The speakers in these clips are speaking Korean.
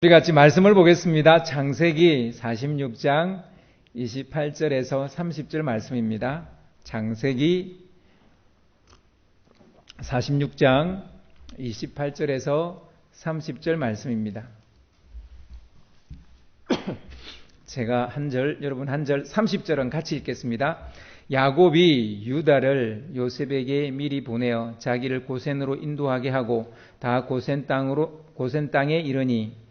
우리 같이 말씀을 보겠습니다. 창세기 46장 28절에서 30절 말씀입니다. 창세기 46장 28절에서 30절 말씀입니다. 제가 한 절, 여러분 한 절, 30절은 같이 읽겠습니다. 야곱이 유다를 요셉에게 미리 보내어 자기를 고센으로 인도하게 하고 다 고센 땅에 이르니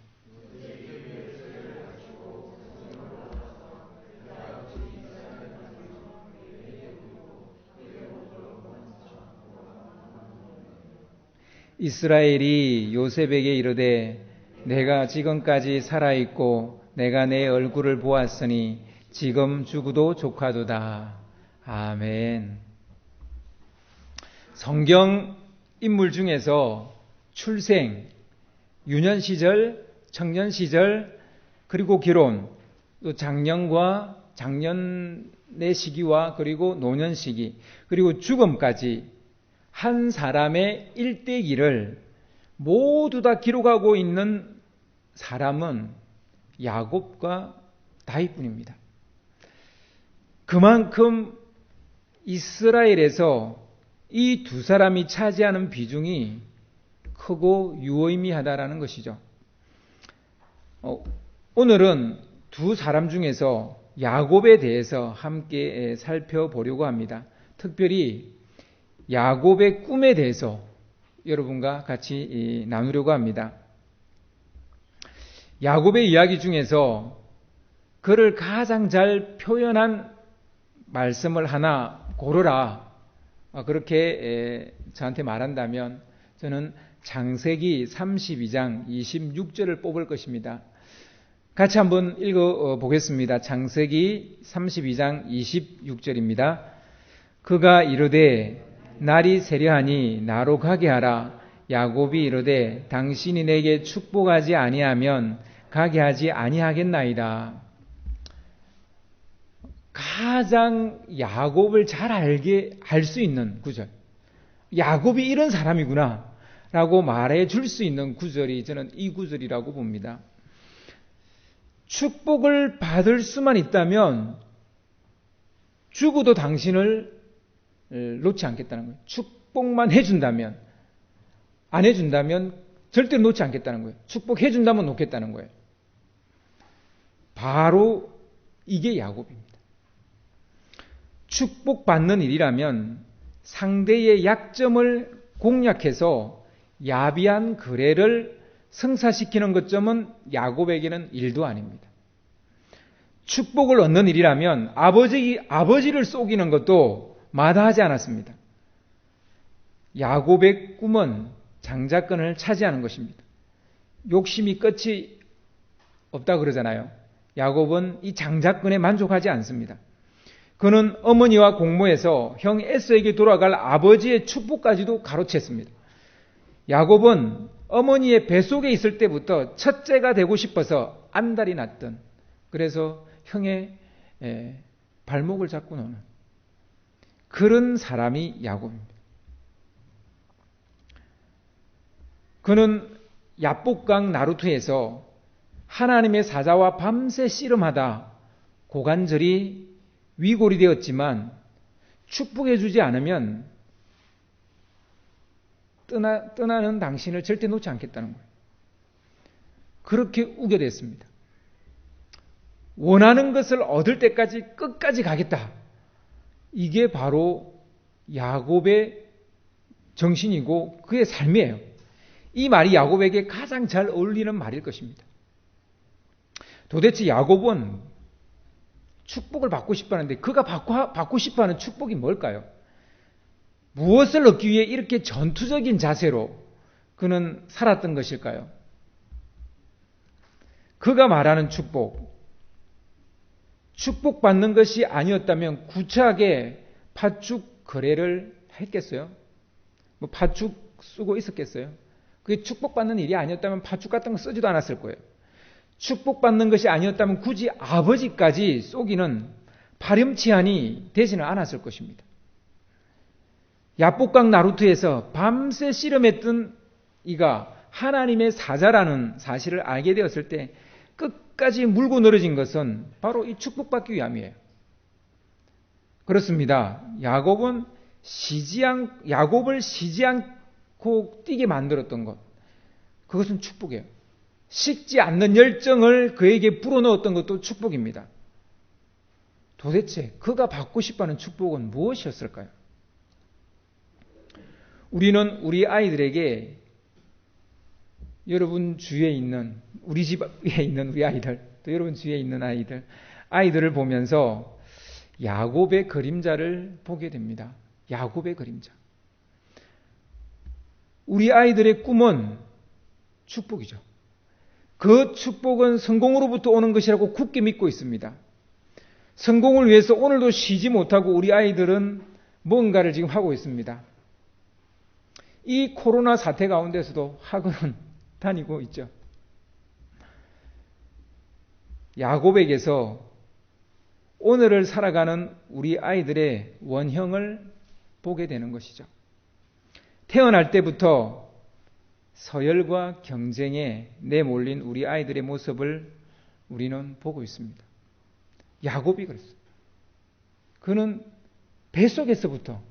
이스라엘이 요셉에게 이르되 내가 지금까지 살아있고 내가 내 얼굴을 보았으니 지금 죽어도 조카도다. 아멘. 성경 인물 중에서 출생, 유년 시절, 청년 시절, 그리고 결혼, 또 장년의 시기와 그리고 노년 시기, 그리고 죽음까지 한 사람의 일대기를 모두 다 기록하고 있는 사람은 야곱과 다윗뿐입니다. 그만큼 이스라엘에서 이 두 사람이 차지하는 비중이 크고 유의미하다라는 것이죠. 오늘은 두 사람 중에서 야곱에 대해서 함께 살펴보려고 합니다. 특별히 야곱의 꿈에 대해서 여러분과 같이 나누려고 합니다. 야곱의 이야기 중에서 그를 가장 잘 표현한 말씀을 하나 고르라. 그렇게 저한테 말한다면 저는 창세기 32장 26절을 뽑을 것입니다. 같이 한번 읽어보겠습니다. 창세기 32장 26절입니다. 그가 이르되 날이 세려하니 나로 가게 하라. 야곱이 이르되 당신이 내게 축복하지 아니하면 가게 하지 아니하겠나이다. 가장 야곱을 잘 알 수 있는 구절. 야곱이 이런 사람이구나 라고 말해 줄 수 있는 구절이 저는 이 구절이라고 봅니다. 축복을 받을 수만 있다면 죽어도 당신을 놓지 않겠다는 거예요. 축복만 해준다면, 안 해준다면 절대로 놓지 않겠다는 거예요. 축복해준다면 놓겠다는 거예요. 바로 이게 야곱입니다. 축복받는 일이라면 상대의 약점을 공략해서 야비한 거래를 성사시키는 것점은 야곱에게는 일도 아닙니다. 축복을 얻는 일이라면 아버지를 속이는 것도 마다하지 않았습니다. 야곱의 꿈은 장자권을 차지하는 것입니다. 욕심이 끝이 없다 그러잖아요. 야곱은 이 장자권에 만족하지 않습니다. 그는 어머니와 공모해서 형 에서에게 돌아갈 아버지의 축복까지도 가로챘습니다. 야곱은 어머니의 뱃속에 있을 때부터 첫째가 되고 싶어서 안달이 났던, 그래서 형의 발목을 잡고 노는 그런 사람이 야곱입니다. 그는 야복강 나루트에서 하나님의 사자와 밤새 씨름하다 고관절이 위골이 되었지만 축복해 주지 않으면 떠나는 당신을 절대 놓지 않겠다는 거예요. 그렇게 우겨댔습니다. 원하는 것을 얻을 때까지 끝까지 가겠다. 이게 바로 야곱의 정신이고 그의 삶이에요. 이 말이 야곱에게 가장 잘 어울리는 말일 것입니다. 도대체 야곱은 축복을 받고 싶어하는데 그가 받고 싶어하는 축복이 뭘까요? 무엇을 얻기 위해 이렇게 전투적인 자세로 그는 살았던 것일까요? 그가 말하는 축복받는 것이 아니었다면 구차하게 팥죽 거래를 했겠어요? 팥죽 쓰고 있었겠어요? 그게 축복받는 일이 아니었다면 팥죽 같은 거 쓰지도 않았을 거예요. 축복받는 것이 아니었다면 굳이 아버지까지 속이는 파렴치한이 되지는 않았을 것입니다. 야복강 나루트에서 밤새 씨름했던 이가 하나님의 사자라는 사실을 알게 되었을 때 끝까지 물고 늘어진 것은 바로 이 축복받기 위함이에요. 그렇습니다. 야곱을 쉬지 않고 뛰게 만들었던 것, 그것은 축복이에요. 식지 않는 열정을 그에게 불어넣었던 것도 축복입니다. 도대체 그가 받고 싶어하는 축복은 무엇이었을까요? 우리는 우리 아이들에게, 여러분 주위에 있는, 우리 집에 있는 우리 아이들, 또 여러분 주위에 있는 아이들을 보면서 야곱의 그림자를 보게 됩니다. 야곱의 그림자. 우리 아이들의 꿈은 축복이죠. 그 축복은 성공으로부터 오는 것이라고 굳게 믿고 있습니다. 성공을 위해서 오늘도 쉬지 못하고 우리 아이들은 뭔가를 지금 하고 있습니다. 이 코로나 사태 가운데서도 학원은 다니고 있죠. 야곱에게서 오늘을 살아가는 우리 아이들의 원형을 보게 되는 것이죠. 태어날 때부터 서열과 경쟁에 내몰린 우리 아이들의 모습을 우리는 보고 있습니다. 야곱이 그랬어요. 그는 뱃속에서부터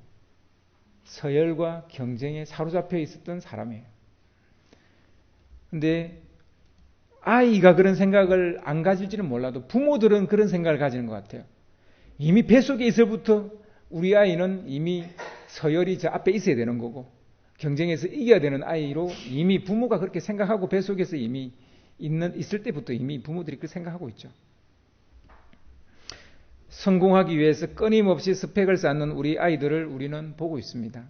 서열과 경쟁에 사로잡혀 있었던 사람이에요. 근데 아이가 그런 생각을 안 가질지는 몰라도 부모들은 그런 생각을 가지는 것 같아요. 이미 뱃속에 있을부터 우리 아이는 이미 서열이 저 앞에 있어야 되는 거고 경쟁에서 이겨야 되는 아이로 이미 부모가 그렇게 생각하고 뱃속에서 이미 있을 때부터 이미 부모들이 그렇게 생각하고 있죠. 성공하기 위해서 끊임없이 스펙을 쌓는 우리 아이들을 우리는 보고 있습니다.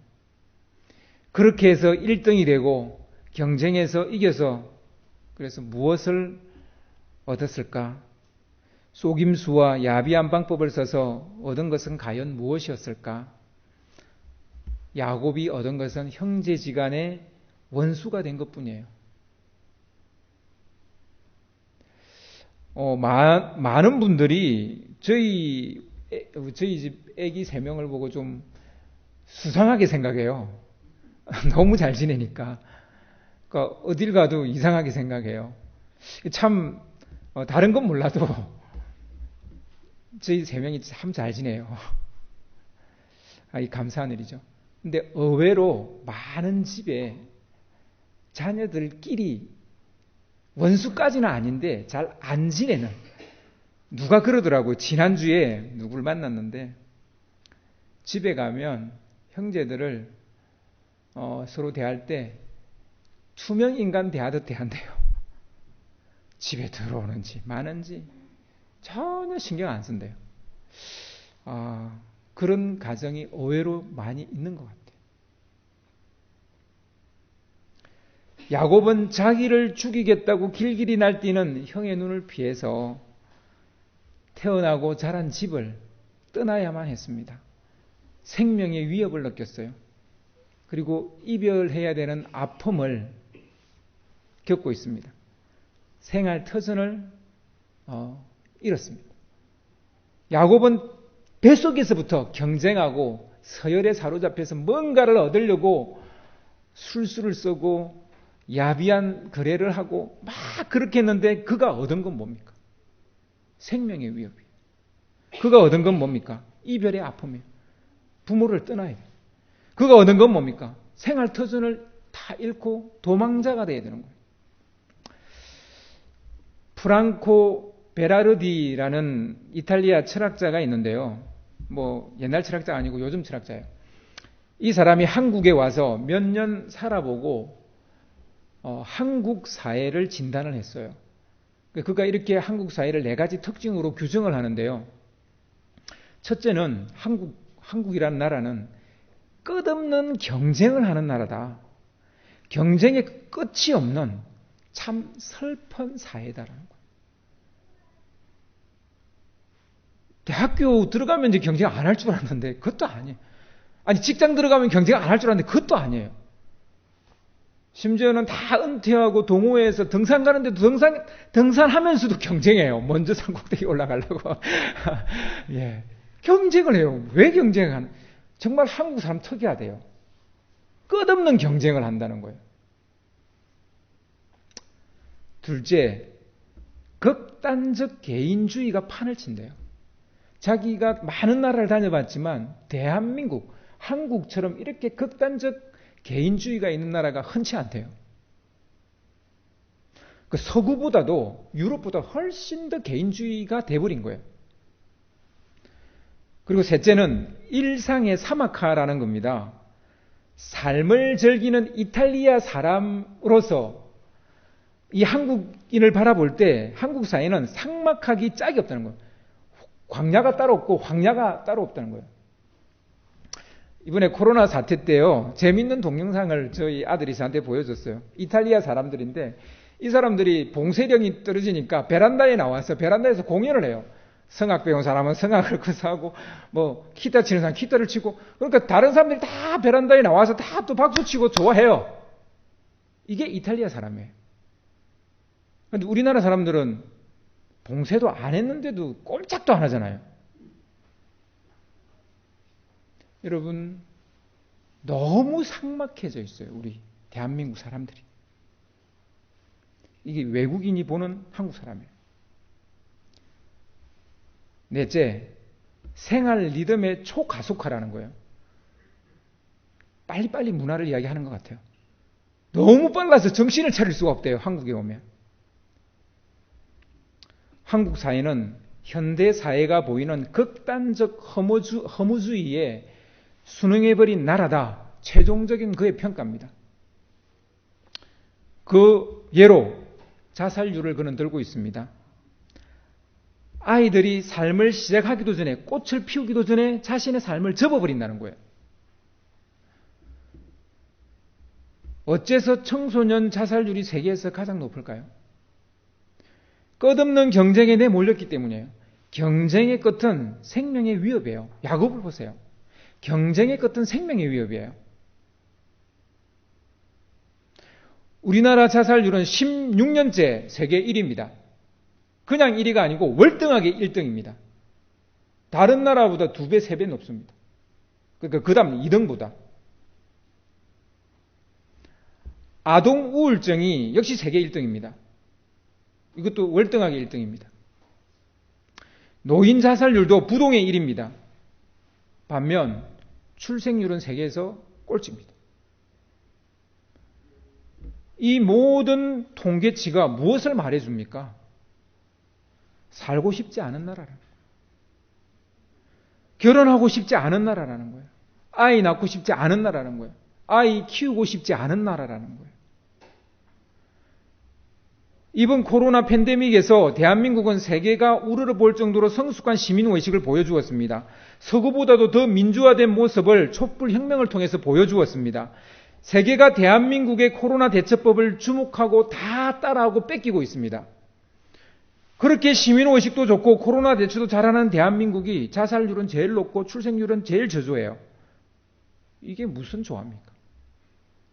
그렇게 해서 1등이 되고 경쟁에서 이겨서 그래서 무엇을 얻었을까? 속임수와 야비한 방법을 써서 얻은 것은 과연 무엇이었을까? 야곱이 얻은 것은 형제지간의 원수가 된 것뿐이에요. 많은 분들이 저희 집 애기 3명을 보고 좀 수상하게 생각해요. 너무 잘 지내니까. 그러니까 어딜 가도 이상하게 생각해요. 참 다른 건 몰라도 저희 3명이 참 잘 지내요. 이 감사한 일이죠. 근데 의외로 많은 집에 자녀들끼리 원수까지는 아닌데 잘 안 지내는, 누가 그러더라고요. 지난주에 누굴 만났는데 집에 가면 형제들을 서로 대할 때 투명 인간 대하듯 대한대요. 집에 들어오는지 마는지 전혀 신경 안 쓴대요. 그런 가정이 의외로 많이 있는 것 같아요. 야곱은 자기를 죽이겠다고 길길이 날뛰는 형의 눈을 피해서 태어나고 자란 집을 떠나야만 했습니다. 생명의 위협을 느꼈어요. 그리고 이별해야 되는 아픔을 겪고 있습니다. 생활 터전을 잃었습니다. 야곱은 뱃속에서부터 경쟁하고 서열에 사로잡혀서 뭔가를 얻으려고 술수를 쓰고 야비한 거래를 하고 막 그렇게 했는데 그가 얻은 건 뭡니까? 생명의 위협이에요. 그가 얻은 건 뭡니까? 이별의 아픔이에요. 부모를 떠나야 돼요. 그가 얻은 건 뭡니까? 생활 터전을 다 잃고 도망자가 돼야 되는 거예요. 프랑코 베라르디라는 이탈리아 철학자가 있는데요. 옛날 철학자가 아니고 요즘 철학자예요. 이 사람이 한국에 와서 몇 년 살아보고 한국 사회를 진단을 했어요. 그가 이렇게 한국 사회를 4가지 특징으로 규정을 하는데요. 첫째는 한국이라는 나라는 끝없는 경쟁을 하는 나라다. 경쟁의 끝이 없는 참 슬픈 사회다라는 거예요. 대학교 들어가면 이제 경쟁 안 할 줄 알았는데 그것도 아니에요. 아니 직장 들어가면 경쟁 안 할 줄 알았는데 그것도 아니에요. 심지어는 다 은퇴하고 동호회에서 등산 가는데도 등산하면서도 경쟁해요. 먼저 산꼭대기 올라가려고. 예, 경쟁을 해요. 왜 경쟁하는? 정말 한국 사람 특이하대요. 끝없는 경쟁을 한다는 거예요. 둘째, 극단적 개인주의가 판을 친대요. 자기가 많은 나라를 다녀봤지만 대한민국, 한국처럼 이렇게 극단적 개인주의가 있는 나라가 흔치 않대요. 그 서구보다도 유럽보다 훨씬 더 개인주의가 돼버린 거예요. 그리고 셋째는 일상의 사막화라는 겁니다. 삶을 즐기는 이탈리아 사람으로서 이 한국인을 바라볼 때 한국 사회는 삭막하기 짝이 없다는 거예요. 광야가 따로 없고 황야가 따로 없다는 거예요. 이번에 코로나 사태 때요, 재밌는 동영상을 저희 아들이 저한테 보여줬어요. 이탈리아 사람들인데 이 사람들이 봉쇄령이 떨어지니까 베란다에 나와서 베란다에서 공연을 해요. 성악 배운 사람은 성악을 하고 뭐 기타 치는 사람은 기타를 치고, 그러니까 다른 사람들이 다 베란다에 나와서 다 또 박수 치고 좋아해요. 이게 이탈리아 사람이에요. 그런데 우리나라 사람들은 봉쇄도 안 했는데도 꼼짝도 안 하잖아요. 여러분, 너무 삭막해져 있어요. 우리 대한민국 사람들이. 이게 외국인이 보는 한국 사람이에요. 넷째, 생활 리듬의 초가속화라는 거예요. 빨리빨리 문화를 이야기하는 것 같아요. 너무 빨라서 정신을 차릴 수가 없대요. 한국에 오면. 한국 사회는 현대 사회가 보이는 극단적 허무주의에 순응해버린 나라다. 최종적인 그의 평가입니다. 그 예로 자살률을 그는 들고 있습니다. 아이들이 삶을 시작하기도 전에, 꽃을 피우기도 전에 자신의 삶을 접어버린다는 거예요. 어째서 청소년 자살률이 세계에서 가장 높을까요? 끝없는 경쟁에 내몰렸기 때문이에요. 경쟁의 끝은 생명의 위협이에요. 야곱을 보세요. 경쟁의 끝은 생명의 위협이에요. 우리나라 자살률은 16년째 세계 1위입니다. 그냥 1위가 아니고 월등하게 1등입니다. 다른 나라보다 2배, 3배 높습니다. 그러니까 그 다음 2등보다. 아동 우울증이 역시 세계 1등입니다. 이것도 월등하게 1등입니다. 노인 자살률도 부동의 1위입니다. 반면 출생률은 세계에서 꼴찌입니다. 이 모든 통계치가 무엇을 말해줍니까? 살고 싶지 않은 나라라는 거예요. 결혼하고 싶지 않은 나라라는 거예요. 아이 낳고 싶지 않은 나라라는 거예요. 아이 키우고 싶지 않은 나라라는 거예요. 이번 코로나 팬데믹에서 대한민국은 세계가 우러러볼 정도로 성숙한 시민의식을 보여주었습니다. 서구보다도 더 민주화된 모습을 촛불혁명을 통해서 보여주었습니다. 세계가 대한민국의 코로나 대처법을 주목하고 다 따라하고 뺏기고 있습니다. 그렇게 시민의식도 좋고 코로나 대처도 잘하는 대한민국이 자살률은 제일 높고 출생률은 제일 저조해요. 이게 무슨 조합입니까?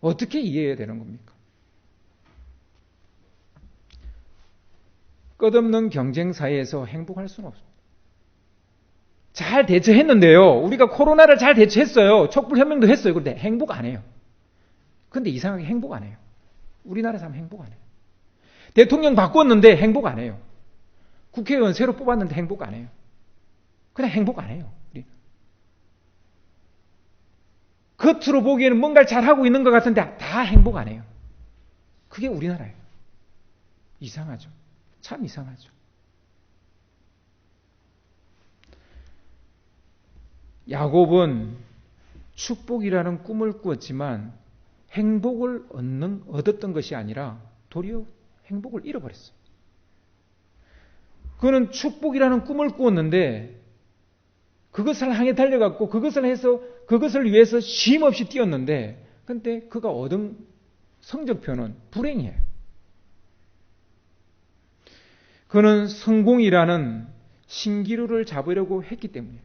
어떻게 이해해야 되는 겁니까? 끝없는 경쟁 사회에서 행복할 수는 없습니다. 잘 대처했는데요. 우리가 코로나를 잘 대처했어요. 촛불혁명도 했어요. 그런데 행복 안 해요. 근데 이상하게 행복 안 해요. 우리나라 사람 행복 안 해요. 대통령 바꿨는데 행복 안 해요. 국회의원 새로 뽑았는데 행복 안 해요. 그냥 행복 안 해요. 우리. 겉으로 보기에는 뭔가를 잘하고 있는 것 같은데 다 행복 안 해요. 그게 우리나라예요. 이상하죠. 참 이상하죠. 야곱은 축복이라는 꿈을 꾸었지만 행복을 얻었던 것이 아니라 도리어 행복을 잃어버렸어요. 그는 축복이라는 꿈을 꾸었는데 그것을 향해 달려갔고 그것을 위해서 쉼 없이 뛰었는데 근데 그가 얻은 성적표는 불행이에요. 그는 성공이라는 신기루를 잡으려고 했기 때문이에요.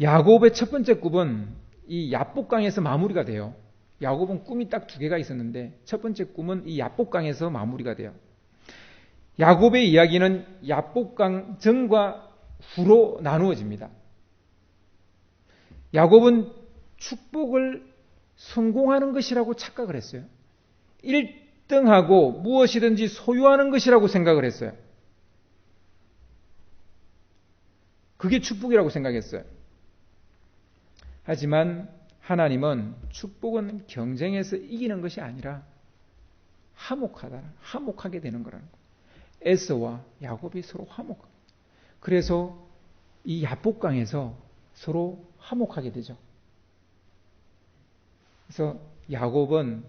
야곱의 첫 번째 꿈은 이 야복강에서 마무리가 돼요. 야곱은 꿈이 딱 2개가 있었는데 첫 번째 꿈은 이 야복강에서 마무리가 돼요. 야곱의 이야기는 야복강 전과 후로 나누어집니다. 야곱은 축복을 성공하는 것이라고 착각을 했어요. 1등하고 무엇이든지 소유하는 것이라고 생각을 했어요. 그게 축복이라고 생각했어요. 하지만 하나님은 축복은 경쟁에서 이기는 것이 아니라 화목하게 되는 거라는 거예요. 에서와 야곱이 서로 화목하게. 그래서 이 야복강에서 서로 화목하게 되죠. 그래서 야곱은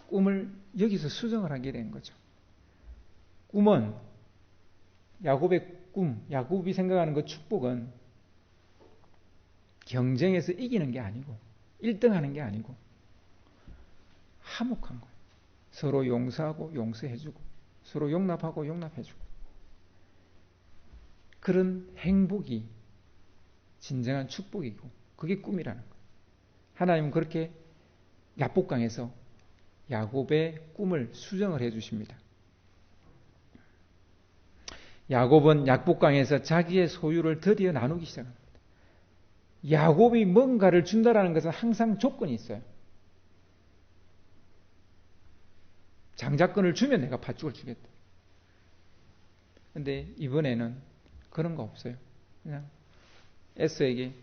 꿈을 여기서 수정을 하게 된 거죠. 꿈은 야곱의 꿈, 야곱이 생각하는 그 축복은 경쟁에서 이기는 게 아니고 1등하는 게 아니고 화목한 거예요. 서로 용서하고 용서해주고 서로 용납하고 용납해주고 그런 행복이 진정한 축복이고 그게 꿈이라는 거예요. 하나님은 그렇게 야복강에서 야곱의 꿈을 수정을 해주십니다. 야곱은 야복강에서 자기의 소유를 드디어 나누기 시작합니다. 야곱이 뭔가를 준다라는 것은 항상 조건이 있어요. 장자권을 주면 내가 팥죽을 주겠다. 근데 이번에는 그런 거 없어요. 그냥 에서에게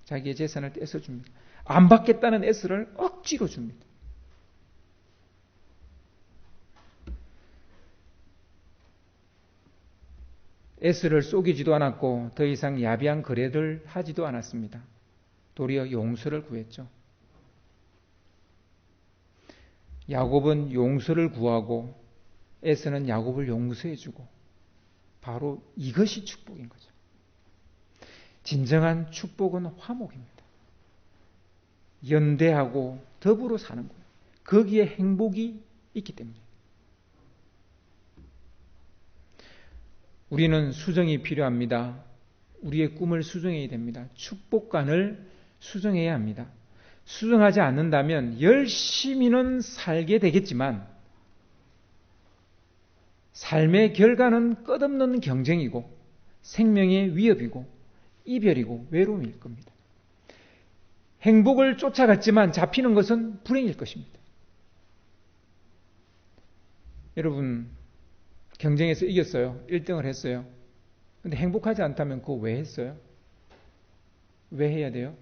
자기의 재산을 떼서 줍니다. 안 받겠다는 에서를 억지로 줍니다. 에서를 속이지도 않았고 더 이상 야비한 거래를 하지도 않았습니다. 도리어 용서를 구했죠. 야곱은 용서를 구하고 에서는 야곱을 용서해주고 바로 이것이 축복인 거죠. 진정한 축복은 화목입니다. 연대하고 더불어 사는 거예요. 거기에 행복이 있기 때문에. 우리는 수정이 필요합니다. 우리의 꿈을 수정해야 됩니다. 축복관을 수정해야 합니다. 수정하지 않는다면 열심히는 살게 되겠지만 삶의 결과는 끝없는 경쟁이고 생명의 위협이고 이별이고 외로움일 겁니다. 행복을 쫓아갔지만 잡히는 것은 불행일 것입니다. 여러분 경쟁에서 이겼어요. 1등을 했어요. 근데 행복하지 않다면 그거 왜 했어요? 왜 해야 돼요?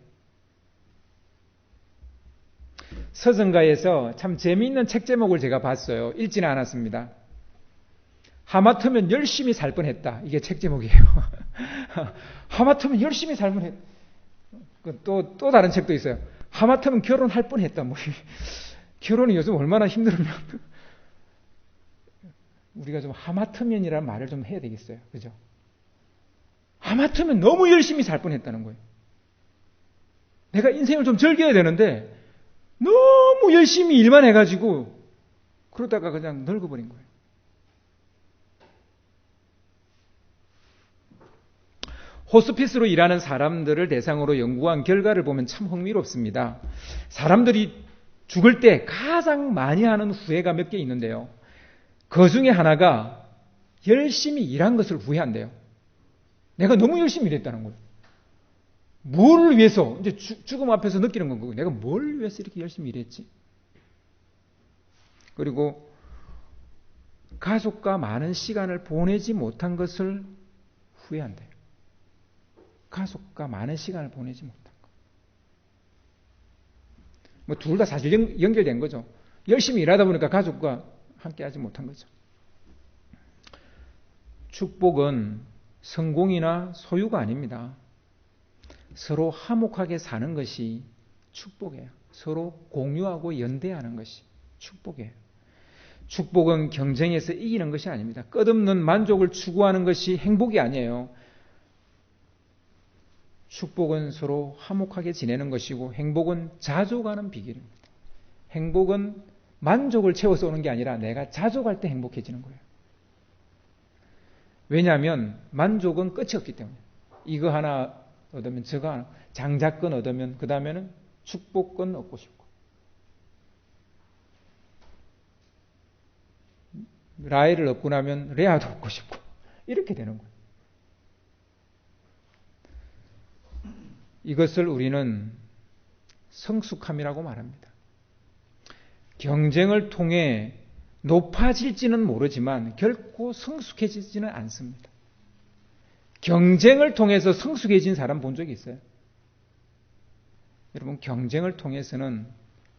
서점가에서 참 재미있는 책 제목을 제가 봤어요. 읽지는 않았습니다. 하마터면 열심히 살 뻔했다. 이게 책 제목이에요. 하마터면 열심히 살 뻔했다. 또 다른 책도 있어요. 하마터면 결혼할 뻔했다. 뭐 결혼이 요즘 얼마나 힘들면 우리가 좀 하마터면이라는 말을 좀 해야 되겠어요. 그죠? 하마터면 너무 열심히 살 뻔했다는 거예요. 내가 인생을 좀 즐겨야 되는데 너무 열심히 일만 해가지고 그러다가 그냥 늙어버린 거예요. 호스피스로 일하는 사람들을 대상으로 연구한 결과를 보면 참 흥미롭습니다. 사람들이 죽을 때 가장 많이 하는 후회가 몇 개 있는데요. 그 중에 하나가 열심히 일한 것을 후회한대요. 내가 너무 열심히 일했다는 거예요. 뭘 위해서, 이제 죽음 앞에서 느끼는 건 거고, 내가 뭘 위해서 이렇게 열심히 일했지? 그리고 가족과 많은 시간을 보내지 못한 것을 후회한대요. 가족과 많은 시간을 보내지 못한 것. 뭐 둘 다 사실 연결된 거죠. 열심히 일하다 보니까 가족과 함께 하지 못한 거죠. 축복은 성공이나 소유가 아닙니다. 서로 화목하게 사는 것이 축복이에요. 서로 공유하고 연대하는 것이 축복이에요. 축복은 경쟁에서 이기는 것이 아닙니다. 끝없는 만족을 추구하는 것이 행복이 아니에요. 축복은 서로 화목하게 지내는 것이고 행복은 자족하는 비결입니다. 행복은 만족을 채워서 오는 게 아니라 내가 자족할 때 행복해지는 거예요. 왜냐하면 만족은 끝이 없기 때문에. 이거 하나 얻으면 저거 하나, 장자권 얻으면 그 다음에는 축복권 얻고 싶고 라헬을 얻고 나면 레아도 얻고 싶고 이렇게 되는 거예요. 이것을 우리는 성숙함이라고 말합니다. 경쟁을 통해 높아질지는 모르지만 결코 성숙해지지는 않습니다. 경쟁을 통해서 성숙해진 사람 본 적이 있어요? 여러분, 경쟁을 통해서는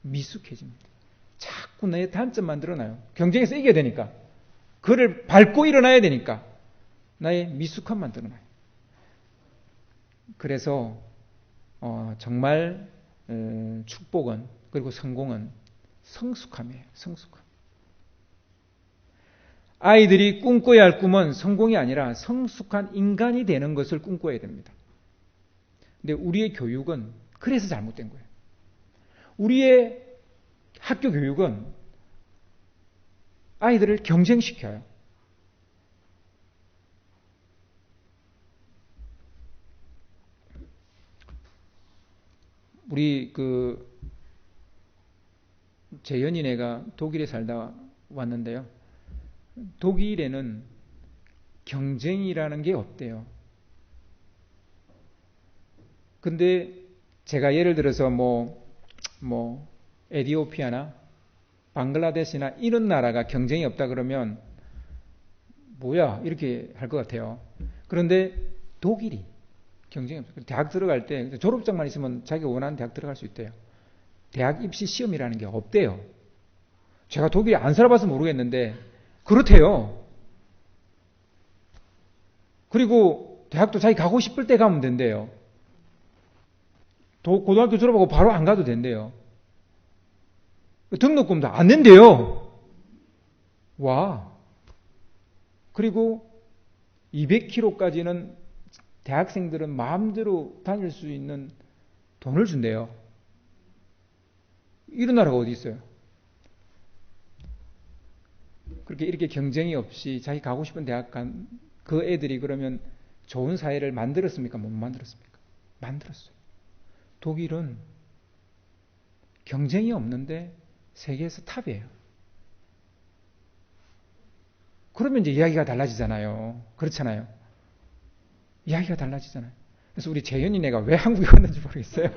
미숙해집니다. 자꾸 내 단점만 드러나요. 경쟁에서 이겨야 되니까. 그를 밟고 일어나야 되니까. 나의 미숙함만 드러나요. 그래서 정말 축복은, 그리고 성공은 성숙함이에요. 성숙함. 아이들이 꿈꿔야 할 꿈은 성공이 아니라 성숙한 인간이 되는 것을 꿈꿔야 됩니다. 근데 우리의 교육은 그래서 잘못된 거예요. 우리의 학교 교육은 아이들을 경쟁시켜요. 우리 재현이네가 독일에 살다 왔는데요. 독일에는 경쟁이라는 게 없대요. 근데 제가 예를 들어서 에티오피아나 방글라데시나 이런 나라가 경쟁이 없다 그러면 뭐야 이렇게 할 것 같아요. 그런데 독일이 경쟁이 없어요. 대학 들어갈 때 졸업장만 있으면 자기가 원하는 대학 들어갈 수 있대요. 대학 입시 시험이라는 게 없대요. 제가 독일에 안 살아봐서 모르겠는데 그렇대요. 그리고 대학도 자기 가고 싶을 때 가면 된대요. 고등학교 졸업하고 바로 안 가도 된대요. 등록금도 안 낸대요. 와. 그리고 200km까지는 대학생들은 마음대로 다닐 수 있는 돈을 준대요. 이런 나라가 어디 있어요? 그렇게 이렇게 경쟁이 없이 자기 가고 싶은 대학 간 그 애들이 그러면 좋은 사회를 만들었습니까? 못 만들었습니까? 만들었어요. 독일은 경쟁이 없는데 세계에서 탑이에요. 그러면 이제 이야기가 달라지잖아요. 그렇잖아요. 이야기가 달라지잖아요. 그래서 우리 재현이네가 왜 한국에 왔는지 모르겠어요.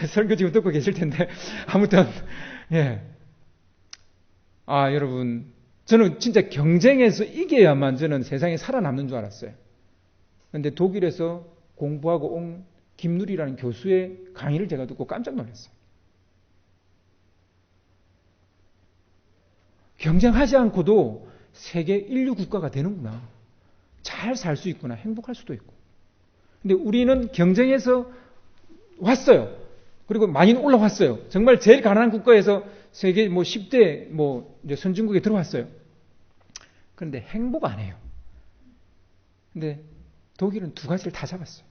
설교 지금 듣고 계실 텐데 아무튼 예. 여러분, 저는 진짜 경쟁에서 이겨야만 저는 세상에 살아남는 줄 알았어요. 그런데 독일에서 공부하고 온 김누리라는 교수의 강의를 제가 듣고 깜짝 놀랐어요. 경쟁하지 않고도 세계 인류 국가가 되는구나. 잘 살 수 있구나. 행복할 수도 있고. 근데 우리는 경쟁에서 왔어요. 그리고 많이 올라왔어요. 정말 제일 가난한 국가에서 세계 10대 이제 선진국에 들어왔어요. 그런데 행복 안 해요. 근데 독일은 두 가지를 다 잡았어요.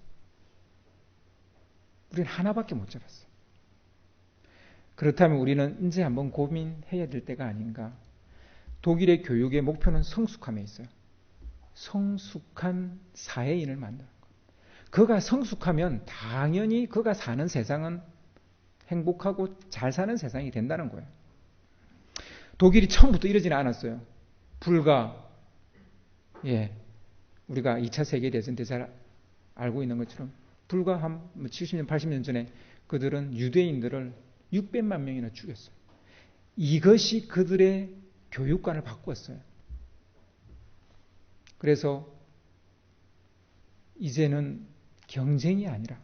우리는 하나밖에 못 잡았어요. 그렇다면 우리는 이제 한번 고민해야 될 때가 아닌가. 독일의 교육의 목표는 성숙함에 있어요. 성숙한 사회인을 만드는 것. 그가 성숙하면 당연히 그가 사는 세상은 행복하고 잘 사는 세상이 된다는 거예요. 독일이 처음부터 이러지는 않았어요. 불과 우리가 2차 세계대전 때 잘 알고 있는 것처럼 불과 한 70년, 80년 전에 그들은 유대인들을 600만 명이나 죽였어요. 이것이 그들의 교육관을 바꾸었어요. 그래서 이제는 경쟁이 아니라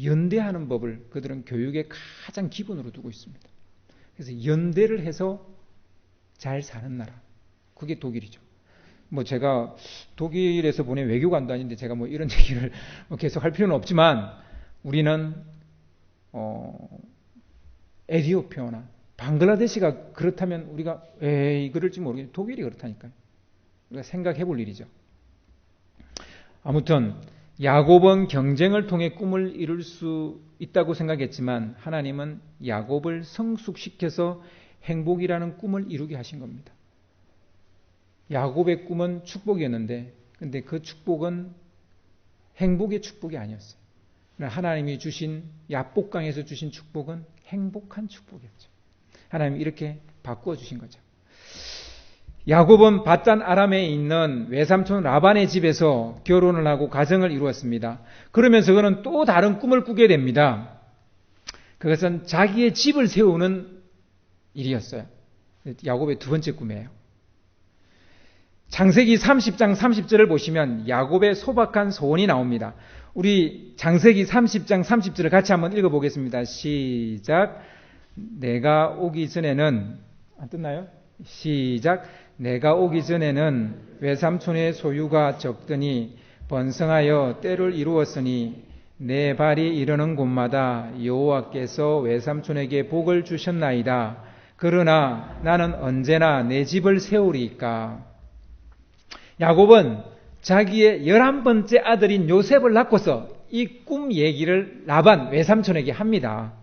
연대하는 법을 그들은 교육의 가장 기본으로 두고 있습니다. 그래서 연대를 해서 잘 사는 나라. 그게 독일이죠. 제가 독일에서 보낸 외교관도 아닌데 제가 이런 얘기를 계속 할 필요는 없지만 우리는 에티오피아나 방글라데시가 그렇다면 우리가 왜 그럴지 모르겠는데 독일이 그렇다니까요. 우리가 생각해 볼 일이죠. 아무튼 야곱은 경쟁을 통해 꿈을 이룰 수 있다고 생각했지만 하나님은 야곱을 성숙시켜서 행복이라는 꿈을 이루게 하신 겁니다. 야곱의 꿈은 축복이었는데 근데 그 축복은 행복의 축복이 아니었어요. 하나님이 주신 야복강에서 주신 축복은 행복한 축복이었죠. 하나님이 이렇게 바꾸어 주신 거죠. 야곱은 밧단 아람에 있는 외삼촌 라반의 집에서 결혼을 하고 가정을 이루었습니다. 그러면서 그는 또 다른 꿈을 꾸게 됩니다. 그것은 자기의 집을 세우는 일이었어요. 야곱의 두 번째 꿈이에요. 창세기 30장 30절을 보시면 야곱의 소박한 소원이 나옵니다. 우리 창세기 30장 30절을 같이 한번 읽어보겠습니다. 시작. 내가 오기 전에는, 안 떴나요? 시작. 내가 오기 전에는 외삼촌의 소유가 적더니 번성하여 때를 이루었으니 내 발이 이르는 곳마다 여호와께서 외삼촌에게 복을 주셨나이다. 그러나 나는 언제나 내 집을 세우리이까. 야곱은 자기의 11번째 아들인 요셉을 낳고서 이 꿈 얘기를 라반 외삼촌에게 합니다.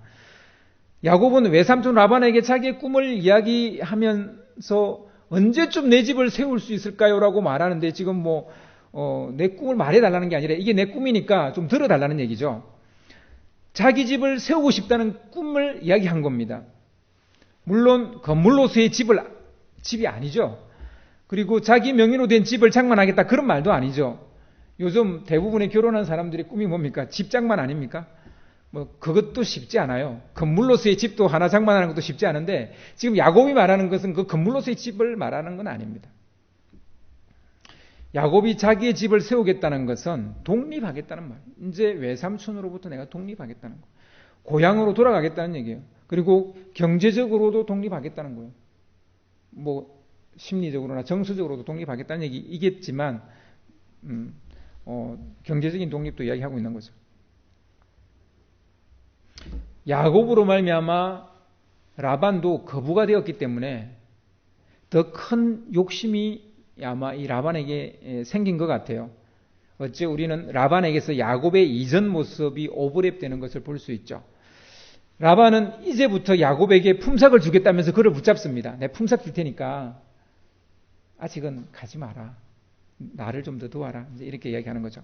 야곱은 외삼촌 라반에게 자기의 꿈을 이야기하면서 언제쯤 내 집을 세울 수 있을까요? 라고 말하는데 지금 내 꿈을 말해달라는 게 아니라 이게 내 꿈이니까 좀 들어달라는 얘기죠. 자기 집을 세우고 싶다는 꿈을 이야기한 겁니다. 물론 건물로서의 집이 아니죠. 그리고 자기 명의로 된 집을 장만하겠다 그런 말도 아니죠. 요즘 대부분의 결혼한 사람들의 꿈이 뭡니까? 집 장만 아닙니까? 그것도 쉽지 않아요. 건물로서의 집도 하나 장만하는 것도 쉽지 않은데 지금 야곱이 말하는 것은 그 건물로서의 집을 말하는 건 아닙니다. 야곱이 자기의 집을 세우겠다는 것은 독립하겠다는 말. 이제 외삼촌으로부터 내가 독립하겠다는 거. 고향으로 돌아가겠다는 얘기예요. 그리고 경제적으로도 독립하겠다는 거예요. 심리적으로나 정서적으로도 독립하겠다는 얘기이겠지만 경제적인 독립도 이야기하고 있는 거죠. 야곱으로 말미암아 라반도 거부가 되었기 때문에 더 큰 욕심이 아마 이 라반에게 생긴 것 같아요. 어째 우리는 라반에게서 야곱의 이전 모습이 오버랩되는 것을 볼 수 있죠. 라반은 이제부터 야곱에게 품삯을 주겠다면서 그를 붙잡습니다. 내 품삯 줄 테니까 아직은 가지 마라. 나를 좀 더 도와라. 이제 이렇게 이야기하는 거죠.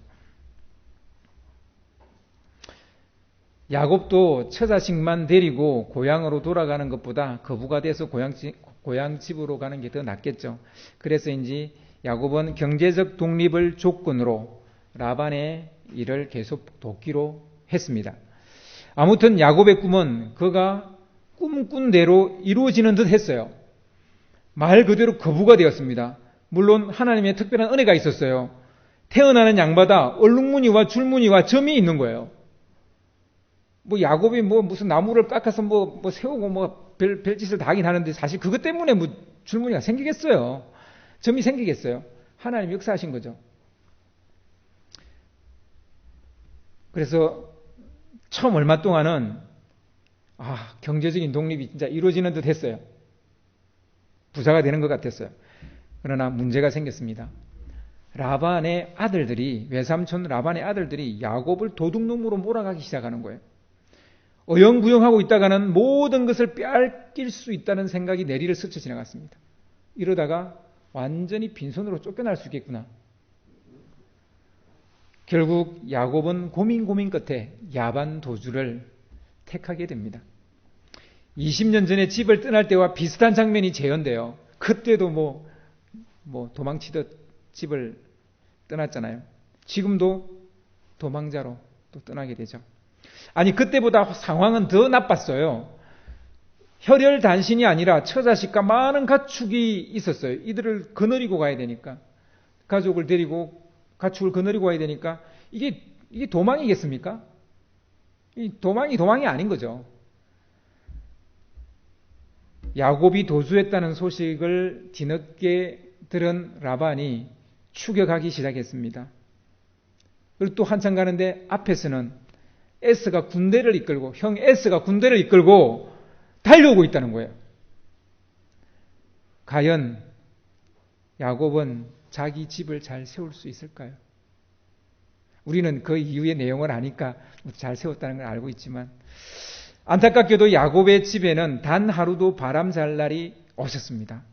야곱도 처자식만 데리고 고향으로 돌아가는 것보다 거부가 돼서 고향 집으로 가는 게 더 낫겠죠. 그래서인지 야곱은 경제적 독립을 조건으로 라반의 일을 계속 돕기로 했습니다. 아무튼 야곱의 꿈은 그가 꿈꾼 대로 이루어지는 듯 했어요. 말 그대로 거부가 되었습니다. 물론 하나님의 특별한 은혜가 있었어요. 태어나는 양마다 얼룩무늬와 줄무늬와 점이 있는 거예요. 야곱이 무슨 나무를 깎아서 세우고 별짓을 다 하긴 하는데 사실 그것 때문에 줄무늬가 생기겠어요. 점이 생기겠어요. 하나님 역사하신 거죠. 그래서 처음 얼마 동안은 경제적인 독립이 진짜 이루어지는 듯 했어요. 부자가 되는 것 같았어요. 그러나 문제가 생겼습니다. 라반의 아들들이, 외삼촌 라반의 아들들이 야곱을 도둑놈으로 몰아가기 시작하는 거예요. 어영부영하고 있다가는 모든 것을 빼앗길 수 있다는 생각이 내리를 스쳐 지나갔습니다. 이러다가 완전히 빈손으로 쫓겨날 수 있겠구나. 결국 야곱은 고민 끝에 야반 도주를 택하게 됩니다. 20년 전에 집을 떠날 때와 비슷한 장면이 재현돼요. 그때도 도망치듯 집을 떠났잖아요. 지금도 도망자로 또 떠나게 되죠. 아니, 그때보다 상황은 더 나빴어요. 혈혈단신이 아니라 처자식과 많은 가축이 있었어요. 이들을 거느리고 가야 되니까. 가족을 데리고 가축을 거느리고 가야 되니까 이게 도망이겠습니까? 이 도망이 아닌 거죠. 야곱이 도주했다는 소식을 뒤늦게 들은 라반이 추격하기 시작했습니다. 그리고 또 한참 가는데 앞에서는 에스가 군대를 이끌고, 형 에스가 군대를 이끌고 달려오고 있다는 거예요. 과연 야곱은 자기 집을 잘 세울 수 있을까요? 우리는 그 이후의 내용을 아니까 잘 세웠다는 걸 알고 있지만, 안타깝게도 야곱의 집에는 단 하루도 바람 잘 날이 없었습니다.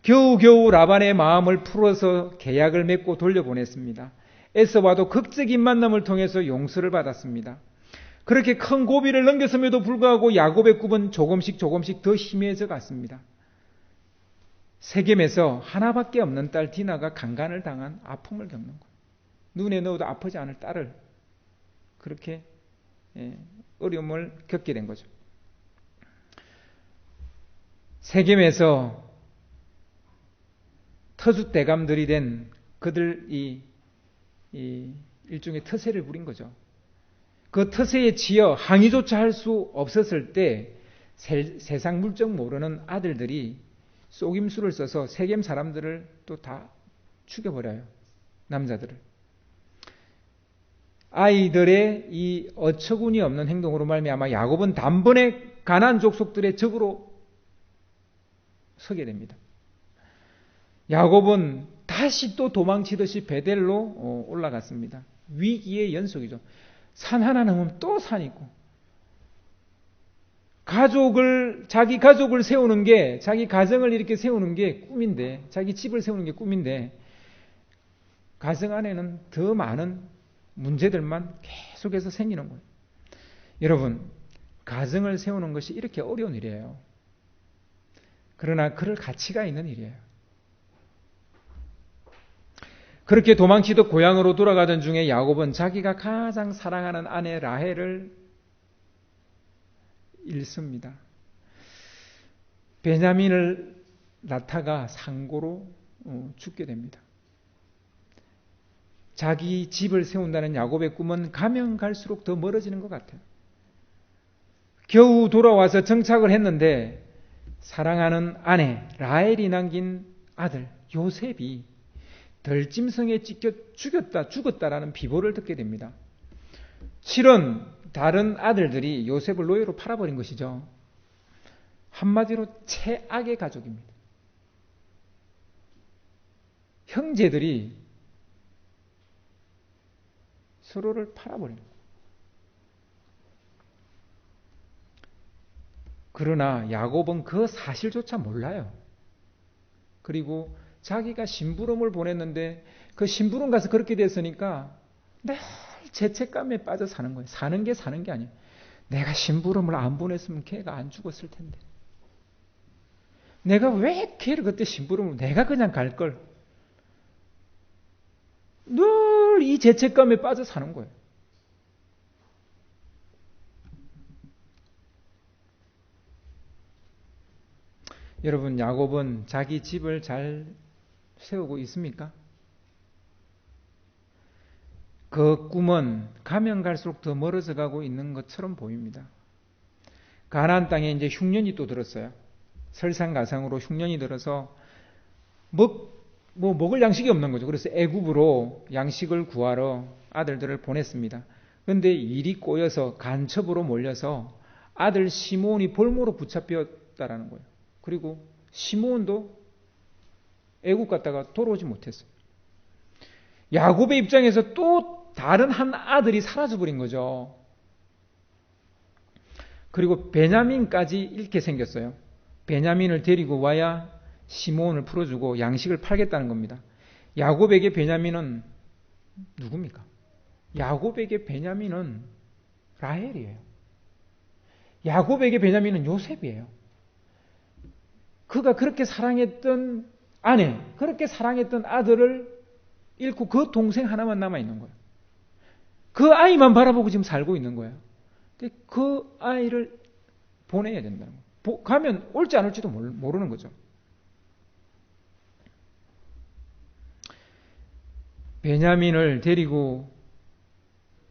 겨우겨우 라반의 마음을 풀어서 계약을 맺고 돌려보냈습니다. 에서와도 극적인 만남을 통해서 용서를 받았습니다. 그렇게 큰 고비를 넘겼음에도 불구하고 야곱의 꿈은 조금씩 더 희미해져 갔습니다. 세겜에서 하나밖에 없는 딸 디나가 강간을 당한 아픔을 겪는 거예요. 눈에 넣어도 아프지 않을 딸을 그렇게 어려움을 겪게 된 거죠. 세겜에서 터줏대감들이 된 그들이 일종의 터세를 부린 거죠. 그 터세에 치여 항의조차 할 수 없었을 때 세상 물정 모르는 아들들이 속임수를 써서 세겜 사람들을 또 다 죽여버려요. 남자들을. 아이들의 이 어처구니 없는 행동으로 말미암아 야곱은 단번에 가나안 족속들의 적으로 서게 됩니다. 야곱은 다시 또 도망치듯이 베델로 올라갔습니다. 위기의 연속이죠. 산 하나 넘으면 또 산 있고, 자기 가족을 세우는 게, 자기 가정을 이렇게 세우는 게 꿈인데, 자기 집을 세우는 게 꿈인데, 가정 안에는 더 많은 문제들만 계속해서 생기는 거예요. 여러분, 가정을 세우는 것이 이렇게 어려운 일이에요. 그러나 그럴 가치가 있는 일이에요. 그렇게 도망치듯 고향으로 돌아가던 중에 야곱은 자기가 가장 사랑하는 아내 라헬을 잃습니다. 베냐민을 낳다가 상고로 죽게 됩니다. 자기 집을 세운다는 야곱의 꿈은 가면 갈수록 더 멀어지는 것 같아요. 겨우 돌아와서 정착을 했는데 사랑하는 아내 라헬이 남긴 아들 요셉이 덜짐승에 찢겨 죽었다라는 비보를 듣게 됩니다. 실은 다른 아들들이 요셉을 노예로 팔아버린 것이죠. 한마디로 최악의 가족입니다. 형제들이 서로를 팔아버린 거예요. 그러나 야곱은 그 사실조차 몰라요. 그리고 자기가 심부름을 보냈는데 그 심부름 가서 그렇게 됐으니까 늘 죄책감에 빠져 사는 거예요. 사는 게 아니에요. 내가 심부름을 안 보냈으면 걔가 안 죽었을 텐데. 내가 왜 걔를 그때 심부름을 내가 그냥 갈 걸. 늘 이 죄책감에 빠져 사는 거예요. 여러분, 야곱은 자기 집을 잘 세우고 있습니까? 그 꿈은 가면 갈수록 더 멀어져 가고 있는 것처럼 보입니다. 가나안 땅에 이제 흉년이 또 들었어요. 설상가상으로 흉년이 들어서 먹을 양식이 없는 거죠. 그래서 애굽으로 양식을 구하러 아들들을 보냈습니다. 그런데 일이 꼬여서 간첩으로 몰려서 아들 시므온이 볼모로 붙잡혔다라는 거예요. 그리고 시므온도 애굽 갔다가 돌아오지 못했어요. 야곱의 입장에서 또 다른 한 아들이 사라져버린 거죠. 그리고 베냐민까지 잃게 생겼어요. 베냐민을 데리고 와야 시므온을 풀어주고 양식을 팔겠다는 겁니다. 야곱에게 베냐민은 누굽니까? 야곱에게 베냐민은 라헬이에요. 야곱에게 베냐민은 요셉이에요. 그가 그렇게 사랑했던 아내, 그렇게 사랑했던 아들을 잃고 그 동생 하나만 남아있는 거예요. 그 아이만 바라보고 지금 살고 있는 거예요. 근데 그 아이를 보내야 된다는 거예요. 가면 올지 안 올지도 모르는 거죠. 베냐민을 데리고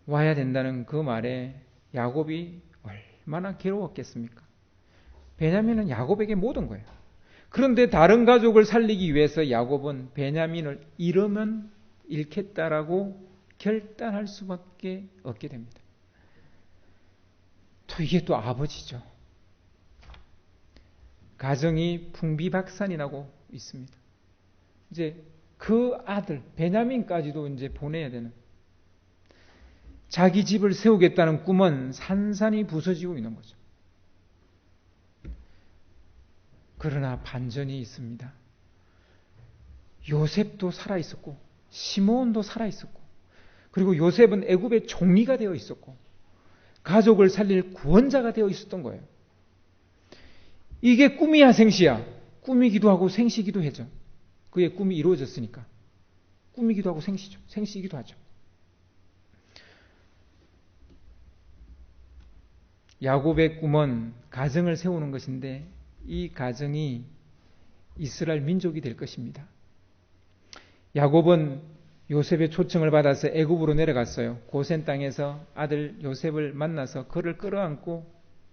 와야 된다는 그 말에 야곱이 얼마나 괴로웠겠습니까? 베냐민은 야곱에게 모든 거예요. 그런데 다른 가족을 살리기 위해서 야곱은 베냐민을 잃으면 잃겠다라고 결단할 수밖에 없게 됩니다. 또 이게 또 아버지죠. 가정이 풍비박산이 나고 있습니다. 이제 그 아들 베냐민까지도 이제 보내야 되는, 자기 집을 세우겠다는 꿈은 산산이 부서지고 있는 거죠. 그러나 반전이 있습니다. 요셉도 살아 있었고 시므온도 살아 있었고, 그리고 요셉은 애굽의 총리가 되어 있었고 가족을 살릴 구원자가 되어 있었던 거예요. 이게 꿈이야 생시야? 꿈이기도 하고 생시기도 하죠. 그의 꿈이 이루어졌으니까 꿈이기도 하고 생시죠. 생시이기도 하죠. 야곱의 꿈은 가정을 세우는 것인데 이 가정이 이스라엘 민족이 될 것입니다. 야곱은 요셉의 초청을 받아서 애굽으로 내려갔어요. 고센 땅에서 아들 요셉을 만나서 그를 끌어안고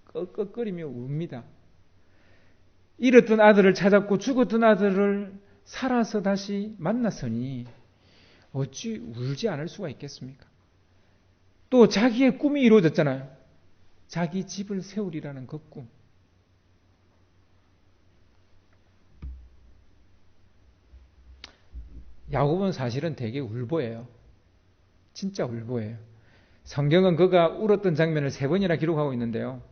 꺽꺽거리며 웁니다. 잃었던 아들을 찾았고 죽었던 아들을 살아서 다시 만났으니 어찌 울지 않을 수가 있겠습니까? 또 자기의 꿈이 이루어졌잖아요. 자기 집을 세우리라는 그 꿈. 야곱은 사실은 되게 울보예요. 진짜 울보예요. 성경은 그가 울었던 장면을 3번이나 기록하고 있는데요.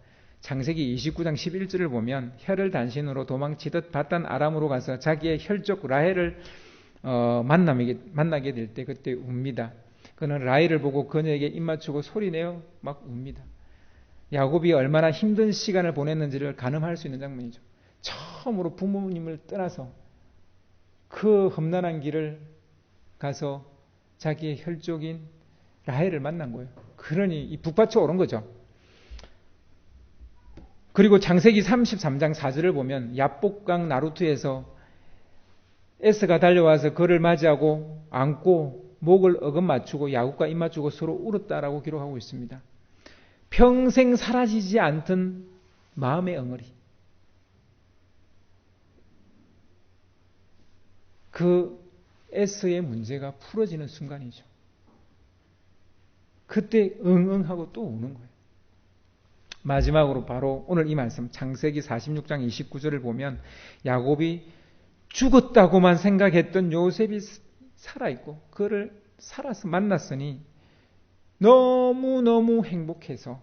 창세기 29장 11절을 보면 혀를 단신으로 도망치듯 바단 아람으로 가서 자기의 혈족 라헬을 만나게 될 때 그때 웁니다. 그는 라헬을 보고 그녀에게 입맞추고 소리내어 막 웁니다. 야곱이 얼마나 힘든 시간을 보냈는지를 가늠할 수 있는 장면이죠. 처음으로 부모님을 떠나서 그 험난한 길을 가서 자기의 혈족인 라헬을 만난 거예요. 그러니 이 북받쳐 오른 거죠. 그리고 창세기 33장 4절을 보면 야복강 나루트에서 에스가 달려와서 그를 맞이하고 안고 목을 어금 맞추고 야곱과 입 맞추고 서로 울었다라고 기록하고 있습니다. 평생 사라지지 않던 마음의 엉어리. 그 에스의 문제가 풀어지는 순간이죠. 그때 응응하고 또 우는 거예요. 마지막으로 바로 오늘 이 말씀 창세기 46장 29절을 보면 야곱이 죽었다고만 생각했던 요셉이 살아있고 그를 살아서 만났으니 너무너무 행복해서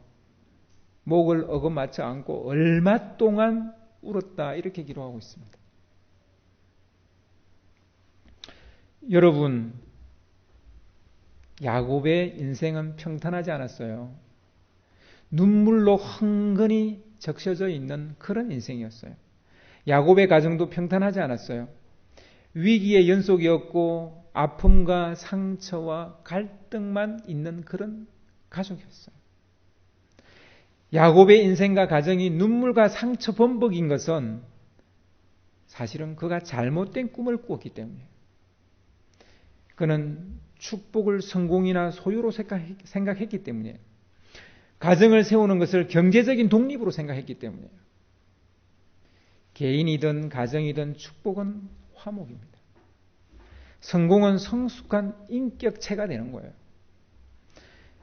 목을 어긋맞춰 안고 얼마 동안 울었다 이렇게 기록하고 있습니다. 여러분, 야곱의 인생은 평탄하지 않았어요. 눈물로 흥건히 적셔져 있는 그런 인생이었어요. 야곱의 가정도 평탄하지 않았어요. 위기의 연속이었고 아픔과 상처와 갈등만 있는 그런 가족이었어요. 야곱의 인생과 가정이 눈물과 상처 범벅인 것은 사실은 그가 잘못된 꿈을 꾸었기 때문이에요. 그는 축복을 성공이나 소유로 생각했기 때문이에요. 가정을 세우는 것을 경제적인 독립으로 생각했기 때문이에요. 개인이든 가정이든 축복은 화목입니다. 성공은 성숙한 인격체가 되는 거예요.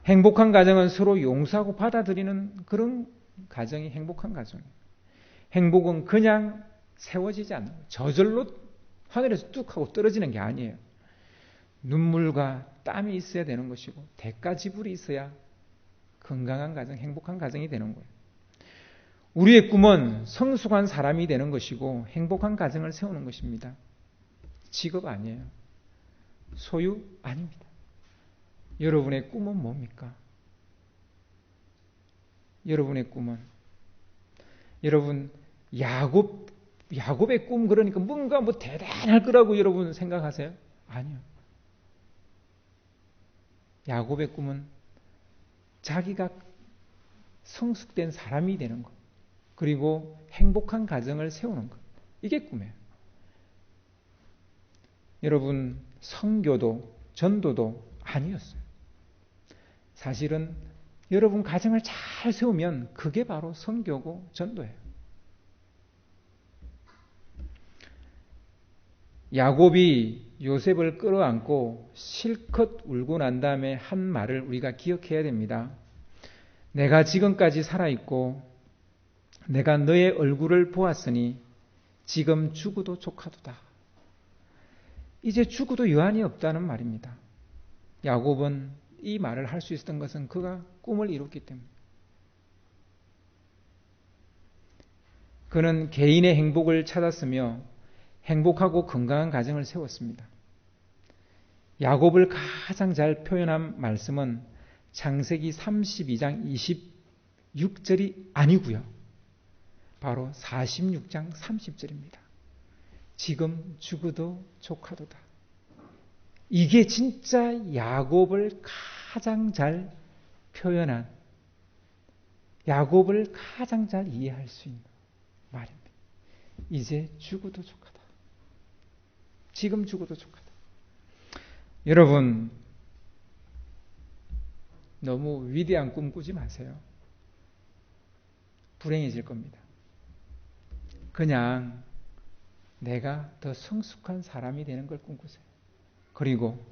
행복한 가정은 서로 용서하고 받아들이는 그런 가정이 행복한 가정이에요. 행복은 그냥 세워지지 않는 거예요. 저절로 하늘에서 뚝 하고 떨어지는 게 아니에요. 눈물과 땀이 있어야 되는 것이고 대가 지불이 있어야 건강한 가정, 행복한 가정이 되는 거예요. 우리의 꿈은 성숙한 사람이 되는 것이고 행복한 가정을 세우는 것입니다. 직업 아니에요. 소유 아닙니다. 여러분의 꿈은 뭡니까? 여러분의 꿈은 여러분 야곱의 꿈 그러니까 뭔가 뭐 대단할 거라고 여러분 생각하세요? 아니요. 야곱의 꿈은 자기가 성숙된 사람이 되는 것, 그리고 행복한 가정을 세우는 것. 이게 꿈이에요. 여러분, 선교도 전도도 아니었어요. 사실은 여러분 가정을 잘 세우면 그게 바로 선교고 전도예요. 야곱이 요셉을 끌어안고 실컷 울고 난 다음에 한 말을 우리가 기억해야 됩니다. 내가 지금까지 살아있고 내가 너의 얼굴을 보았으니 지금 죽어도 조카도다. 이제 죽어도 여한이 없다는 말입니다. 야곱은 이 말을 할 수 있었던 것은 그가 꿈을 이뤘기 때문에. 그는 개인의 행복을 찾았으며 행복하고 건강한 가정을 세웠습니다. 야곱을 가장 잘 표현한 말씀은 창세기 32장 26절이 아니고요. 바로 46장 30절입니다. 지금 죽어도 조카도다. 이게 진짜 야곱을 가장 잘 표현한, 야곱을 가장 잘 이해할 수 있는 말입니다. 이제 죽어도 족하다. 지금 죽어도 족하다. 여러분, 너무 위대한 꿈 꾸지 마세요. 불행해질 겁니다. 그냥 내가 더 성숙한 사람이 되는 걸 꿈꾸세요. 그리고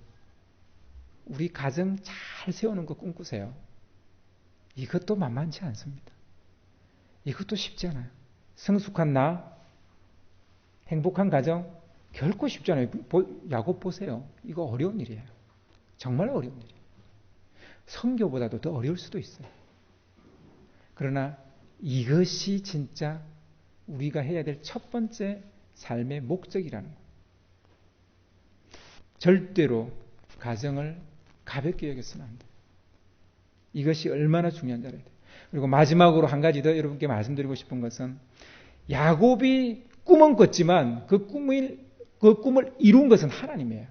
우리 가정 잘 세우는 거 꿈꾸세요. 이것도 만만치 않습니다. 이것도 쉽지 않아요. 성숙한 나, 행복한 가정, 결코 쉽지 않아요. 야곱 보세요. 이거 어려운 일이에요. 정말 어려운 일이에요. 선교보다도 더 어려울 수도 있어요. 그러나 이것이 진짜 우리가 해야 될 첫 번째 삶의 목적이라는 거예요. 절대로 가정을 가볍게 여겨서는 안 돼요. 이것이 얼마나 중요한지 알아야 돼요. 그리고 마지막으로 한 가지 더 여러분께 말씀드리고 싶은 것은 야곱이 꿈은 꿨지만 그 꿈을 이룬 것은 하나님이에요.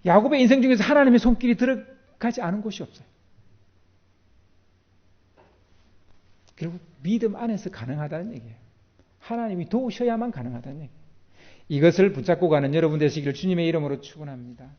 야곱의 인생 중에서 하나님의 손길이 들어가지 않은 곳이 없어요. 결국 믿음 안에서 가능하다는 얘기예요. 하나님이 도우셔야만 가능하다는 얘기예요. 이것을 붙잡고 가는 여러분 되시기를 주님의 이름으로 축원합니다.